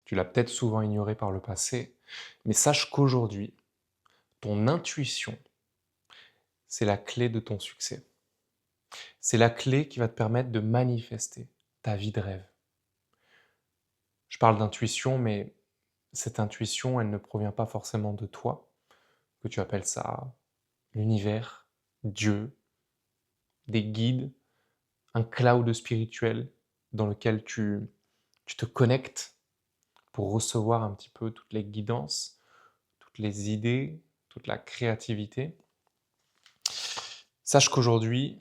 Tu l'as peut-être souvent ignoré par le passé, mais sache qu'aujourd'hui, ton intuition, c'est la clé de ton succès. C'est la clé qui va te permettre de manifester ta vie de rêve. Je parle d'intuition, mais cette intuition, elle ne provient pas forcément de toi, que tu appelles ça l'univers, Dieu, des guides, un cloud spirituel dans lequel tu te connectes pour recevoir un petit peu toutes les guidances, toutes les idées, toute la créativité. Sache qu'aujourd'hui,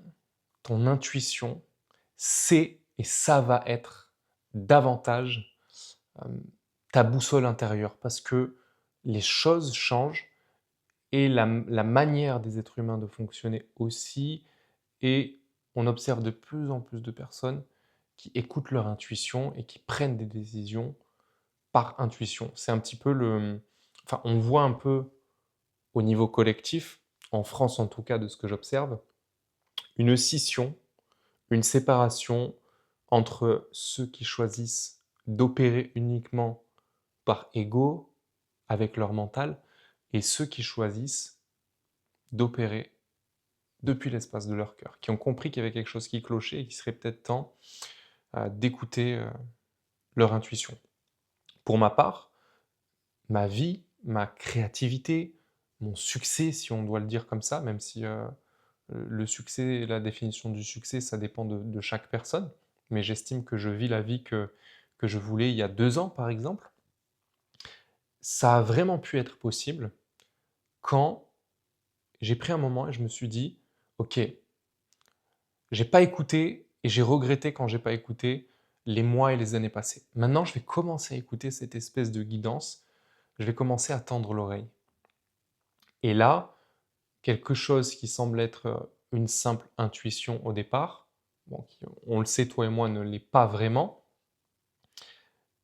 ton intuition, c'est et ça va être davantage ta boussole intérieure parce que les choses changent et la manière des êtres humains de fonctionner aussi, et on observe de plus en plus de personnes qui écoutent leur intuition et qui prennent des décisions par intuition. C'est un petit peu enfin, on voit un peu au niveau collectif, en France en tout cas de ce que j'observe, une scission, une séparation entre ceux qui choisissent d'opérer uniquement par ego, avec leur mental, et ceux qui choisissent d'opérer depuis l'espace de leur cœur, qui ont compris qu'il y avait quelque chose qui clochait et qu'il serait peut-être temps d'écouter leur intuition. Pour ma part, ma vie, ma créativité, mon succès, si on doit le dire comme ça, même si le succès, la définition du succès, ça dépend de chaque personne, mais j'estime que je vis la vie que je voulais il y a 2 ans, par exemple. Ça a vraiment pu être possible quand j'ai pris un moment et je me suis dit: «OK, j'ai pas écouté et j'ai regretté quand j'ai pas écouté les mois et les années passées. Maintenant, je vais commencer à écouter cette espèce de guidance, je vais commencer à tendre l'oreille». Et là, quelque chose qui semble être, une simple intuition au départ, bon qui, on le sait, toi et moi, ne l'est pas vraiment,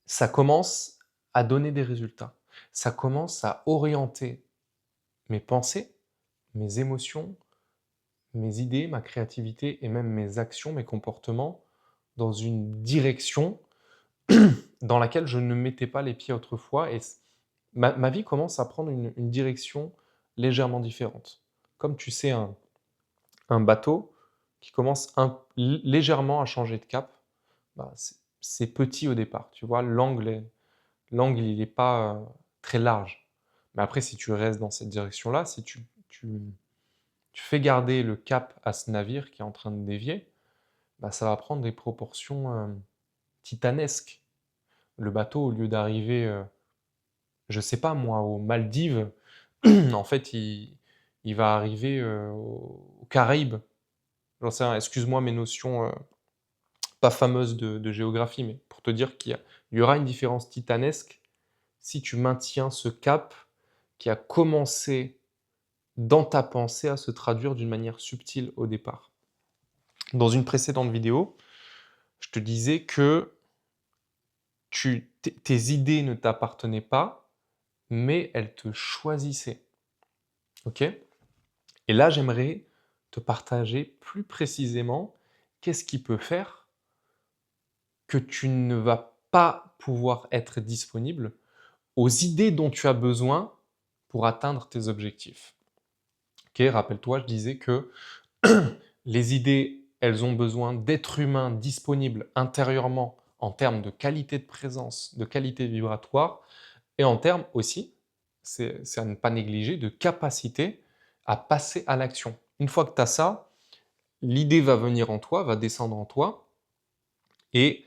ça commence à donner des résultats. Ça commence à orienter mes pensées, mes émotions, mes idées, ma créativité et même mes actions, mes comportements dans une direction dans laquelle je ne mettais pas les pieds autrefois, et ma vie commence à prendre une direction légèrement différente. Comme tu sais, un bateau qui commence légèrement à changer de cap, bah, c'est petit au départ, tu vois? L'angle il n'est pas très large. Mais après, si tu restes dans cette direction-là, si tu fais garder le cap à ce navire qui est en train de dévier, bah, ça va prendre des proportions titanesques. Le bateau, au lieu d'arriver, je sais pas moi, aux Maldives, en fait, il va arriver, aux Caraïbes. J'en sais rien, excuse-moi mes notions, pas fameuses de géographie, mais pour te dire il y aura une différence titanesque si tu maintiens ce cap qui a commencé dans ta pensée à se traduire d'une manière subtile au départ. Dans une précédente vidéo, je te disais que tes idées ne t'appartenaient pas, mais elles te choisissaient. OK? Et là, j'aimerais te partager plus précisément qu'est-ce qui peut faire que tu ne vas pas pouvoir être disponible aux idées dont tu as besoin pour atteindre tes objectifs. OK? Rappelle-toi, je disais que les idées, elles ont besoin d'êtres humains disponibles intérieurement en termes de qualité de présence, de qualité vibratoire, et en termes aussi, c'est à ne pas négliger, de capacité à passer à l'action. Une fois que tu as ça, l'idée va venir en toi, va descendre en toi, et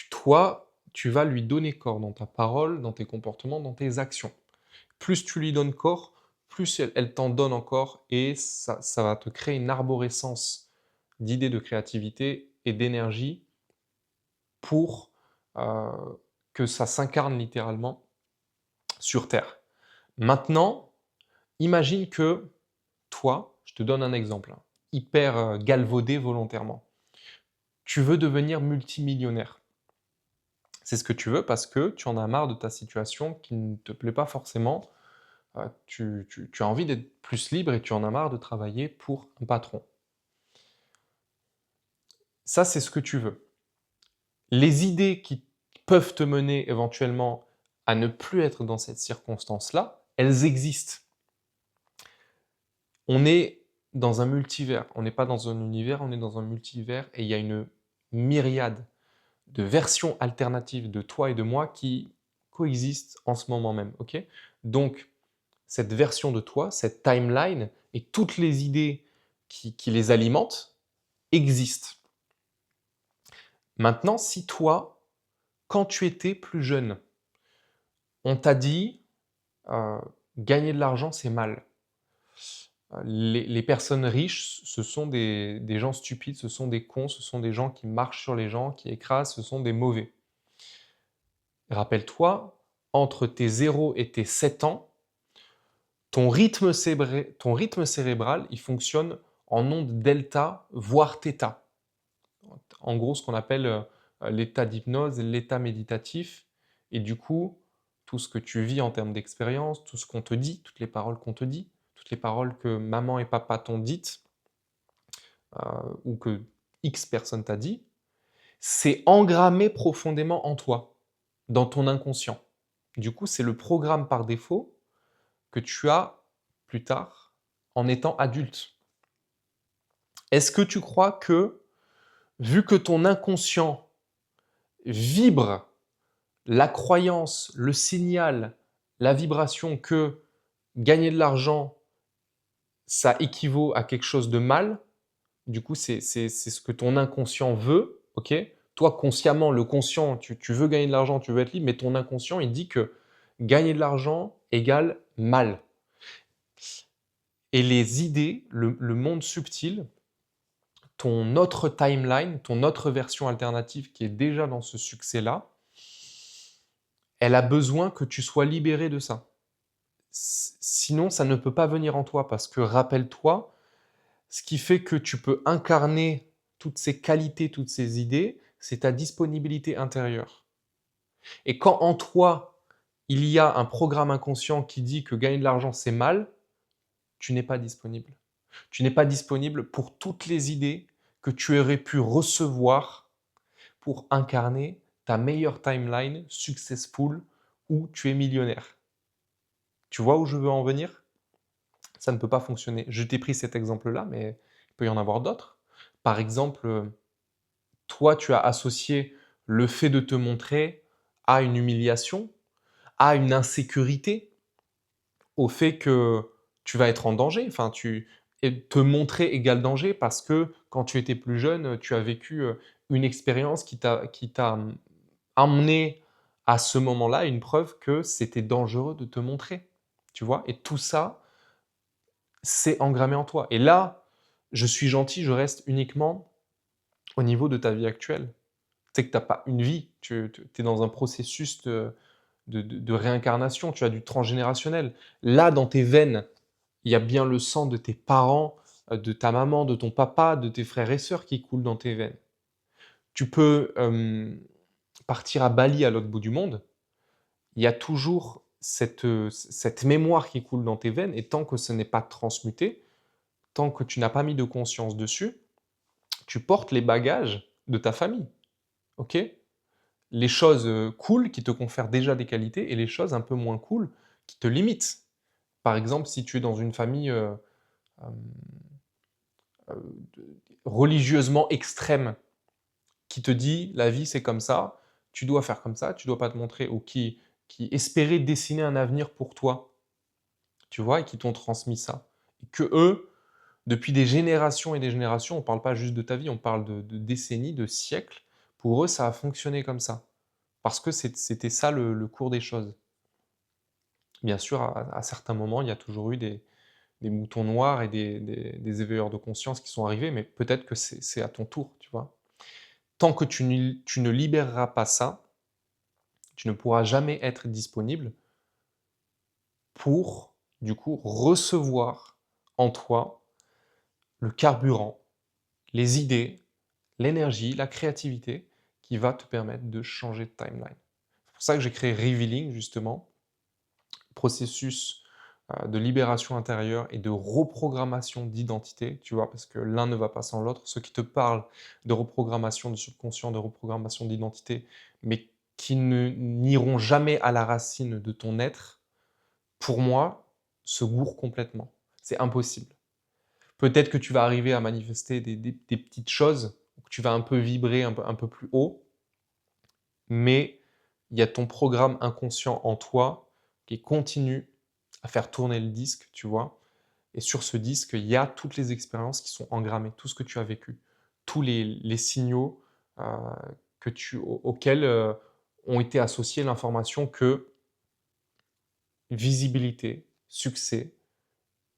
toi, tu vas lui donner corps dans ta parole, dans tes comportements, dans tes actions. Plus tu lui donnes corps, plus elle t'en donne encore, et ça va te créer une arborescence d'idées, de créativité et d'énergie pour que ça s'incarne littéralement sur Terre. Maintenant, imagine que toi, je te donne un exemple, hein, hyper galvaudé volontairement. Tu veux devenir multimillionnaire. C'est ce que tu veux parce que tu en as marre de ta situation qui ne te plaît pas forcément. Tu as envie d'être plus libre et tu en as marre de travailler pour un patron. Ça, c'est ce que tu veux. Les idées qui peuvent te mener éventuellement à ne plus être dans cette circonstance-là, elles existent. On est dans un multivers, on n'est pas dans un univers, on est dans un multivers et il y a une myriade de versions alternatives de toi et de moi qui coexistent en ce moment même, ok? Donc, cette version de toi, cette timeline et toutes les idées qui les alimentent existent. Maintenant, si toi, quand tu étais plus jeune, on t'a dit gagner de l'argent, c'est mal. Les personnes riches, ce sont des gens stupides, ce sont des cons, ce sont des gens qui marchent sur les gens, qui écrasent, ce sont des mauvais. Rappelle-toi, entre tes 0 et tes 7 ans, ton rythme cérébral, il fonctionne en ondes delta, voire θ. En gros, ce qu'on appelle l'état d'hypnose, l'état méditatif. Et du coup, tout ce que tu vis en termes d'expérience, tout ce qu'on te dit, toutes les paroles qu'on te dit, toutes les paroles que maman et papa t'ont dites, ou que X personne t'a dit, c'est engrammé profondément en toi, dans ton inconscient. Du coup, c'est le programme par défaut que tu as plus tard en étant adulte. Est-ce que tu crois que, vu que ton inconscient vibre la croyance, le signal, la vibration que gagner de l'argent, ça équivaut à quelque chose de mal, du coup, c'est ce que ton inconscient veut, ok? Toi, consciemment, le conscient, tu veux gagner de l'argent, tu veux être libre, mais ton inconscient, il dit que gagner de l'argent égale mal. Et les idées, le monde subtil, ton autre timeline, ton autre version alternative qui est déjà dans ce succès-là, elle a besoin que tu sois libéré de ça. Sinon, ça ne peut pas venir en toi parce que rappelle-toi, ce qui fait que tu peux incarner toutes ces qualités, toutes ces idées, c'est ta disponibilité intérieure. Et quand en toi, il y a un programme inconscient qui dit que gagner de l'argent, c'est mal, tu n'es pas disponible. Tu n'es pas disponible pour toutes les idées que tu aurais pu recevoir pour incarner ta meilleure timeline successful où tu es millionnaire. Tu vois où je veux en venir? Ça ne peut pas fonctionner. Je t'ai pris cet exemple-là, mais il peut y en avoir d'autres. Par exemple, toi, tu as associé le fait de te montrer à une humiliation, à une insécurité, au fait que tu vas être en danger. Enfin, et te montrer égale danger parce que quand tu étais plus jeune, tu as vécu une expérience qui t'a amené à ce moment-là une preuve que c'était dangereux de te montrer. Tu vois? Et tout ça, c'est engrammé en toi. Et là, je suis gentil, je reste uniquement au niveau de ta vie actuelle. Tu sais que tu as pas une vie, tu es dans un processus de réincarnation, tu as du transgénérationnel. Là, dans tes veines, il y a bien le sang de tes parents, de ta maman, de ton papa, de tes frères et sœurs qui coulent dans tes veines. Tu peux partir à Bali, à l'autre bout du monde, il y a toujours cette mémoire qui coule dans tes veines et tant que ce n'est pas transmuté, tant que tu n'as pas mis de conscience dessus, tu portes les bagages de ta famille, ok? Les choses cool qui te confèrent déjà des qualités et les choses un peu moins cool qui te limitent. Par exemple, si tu es dans une famille euh, religieusement extrême qui te dit la vie c'est comme ça, tu dois faire comme ça, tu dois pas te montrer, ou qui espérait dessiner un avenir pour toi, tu vois, et qui t'ont transmis ça. Et que eux, depuis des générations et des générations, on ne parle pas juste de ta vie, on parle de décennies, de siècles, pour eux ça a fonctionné comme ça. Parce que c'était ça le cours des choses. Bien sûr, à certains moments, il y a toujours eu des moutons noirs et des éveilleurs de conscience qui sont arrivés, mais peut-être que c'est à ton tour, tu vois. Tant que tu ne libéreras pas ça, tu ne pourras jamais être disponible pour, du coup, recevoir en toi le carburant, les idées, l'énergie, la créativité qui va te permettre de changer de timeline. C'est pour ça que j'ai créé Revealing, justement, processus de libération intérieure et de reprogrammation d'identité, tu vois, parce que l'un ne va pas sans l'autre. Ceux qui te parlent de reprogrammation de subconscient, de reprogrammation d'identité, mais qui n'iront jamais à la racine de ton être, pour moi, se gourrent complètement. C'est impossible. Peut-être que tu vas arriver à manifester des petites choses, que tu vas un peu vibrer un peu plus haut, mais il y a ton programme inconscient en toi qui continue à faire tourner le disque, tu vois? Et sur ce disque, il y a toutes les expériences qui sont engrammées, tout ce que tu as vécu, tous les signaux, heu, que tu auxquels, ont été associés l'information que visibilité, succès,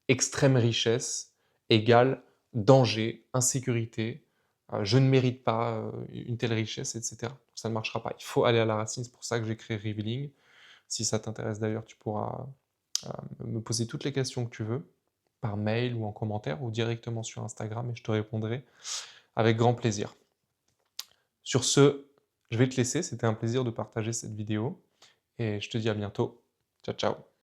extrême richesse égale danger, insécurité, je ne mérite pas, une telle richesse et cetera. Ça ne marchera pas. Il faut aller à la racine, c'est pour ça que j'ai créé Revealing. Si ça t'intéresse d'ailleurs, tu pourras, me poser toutes les questions que tu veux, par mail ou en commentaire ou directement sur Instagram et je te répondrai avec grand plaisir. Sur ce, je vais te laisser, c'était un plaisir de partager cette vidéo et je te dis à bientôt. Ciao, ciao.